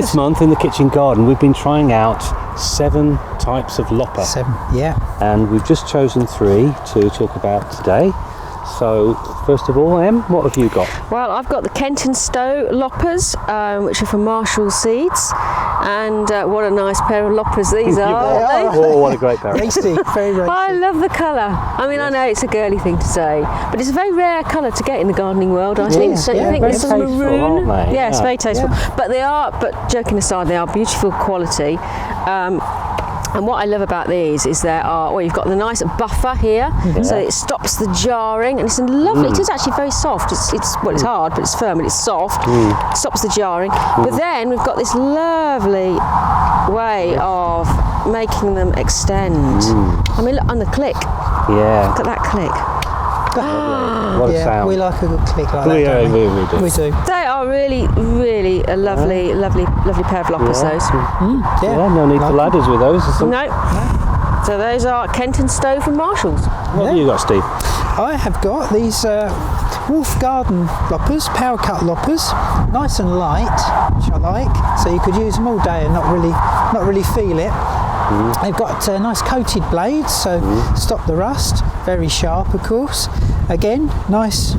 This month in the kitchen garden we've been trying out 7 types of lopper. 7, yeah. And we've just chosen 3 to talk about today. So first of all, Em, what have you got? Well, I've got the Kent and Stowe Loppers, which are from Marshall Seeds, and what a nice pair of loppers these are, aren't they? Oh, what a great pair. Racy, very racy. I love the colour. I mean, I know it's a girly thing to say, but it's a very rare colour to get in the gardening world. I think. So you think very this is tasteful, maroon? aren't they? Yeah, it's Yeah. very tasteful. But they are. But joking aside, they are beautiful quality. And what I love about these is there are, well, you've got the nice buffer here, so it stops the jarring, and it's lovely. It is actually very soft. It's hard, but it's firm, and it's soft. Stops the jarring. But then we've got this lovely way of making them extend. I mean, look on the click. Yeah. Look at that click. What a sound. We like a good click like that. We don't do. We do. They are really, really a lovely, lovely pair of loppers. Those. Yeah, no need for ladders with those. No. So those are Kent and Stowe from Marshalls. What have you got, Steve? I have got these Wolf Garden loppers, power cut loppers, nice and light, which I like. So you could use them all day and not really feel it. They've got nice coated blades, so stop the rust. Very sharp, of course. Again, nice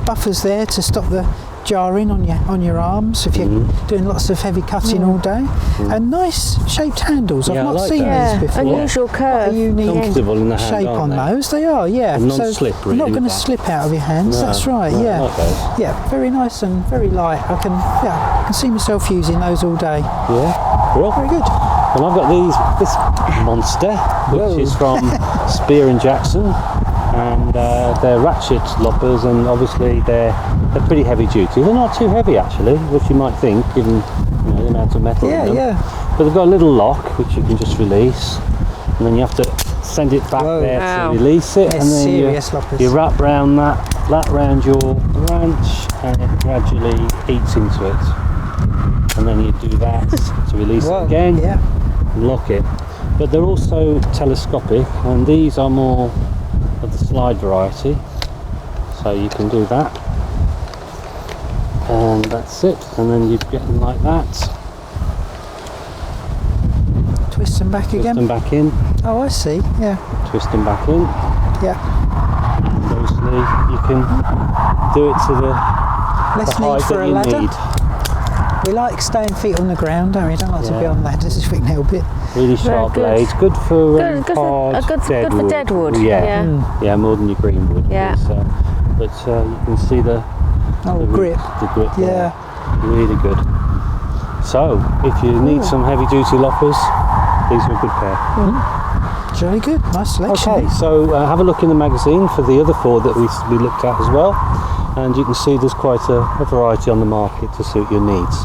buffers there to stop the jarring on your arms if you're doing lots of heavy cutting all day. And nice shaped handles. I've not seen these before. Unusual curve. Quite a unique Comfortable in the hand, shape on aren't they? those. They are, yeah. And non-slip, so really, not going to with that. slip out of your hands. No, That's right. no, Yeah. like those. Yeah. Very nice and very light. I can see myself using those all day. Yeah. Cool. Very good. And I've got this monster, which is from Spear and Jackson, and they're ratchet loppers, and obviously they're pretty heavy duty. They're not too heavy actually, which you might think, given the amount of metal in them. Yeah. But they've got a little lock which you can just release, and then you have to send it back there to release it, They're and then serious loppers. you wrap round that round your branch, and it gradually eats into it, and then you do that to release it again. Yeah. Lock it. But they're also telescopic, and these are more of the slide variety, so you can do that, and that's it, and then you get them like that, Twist them back twist again. them back in, Oh, I see. Yeah. twist them back in, Yeah. and mostly you can do it to the Less need height for that a you ladder. need. We like staying feet on the ground, don't we? Don't like to be on ladders if we can help it. Really sharp good. blades, good for Good for dead wood. Yeah, more than your green wood. Yeah. is, but you can see the Grip. The grip there. Yeah. Really good. So, if you need some heavy duty loppers, these are a good pair. Very good. Nice selection. Okay, so have a look in the magazine for the other 4 that we looked at as well, and you can see there's quite a variety on the market to suit your needs.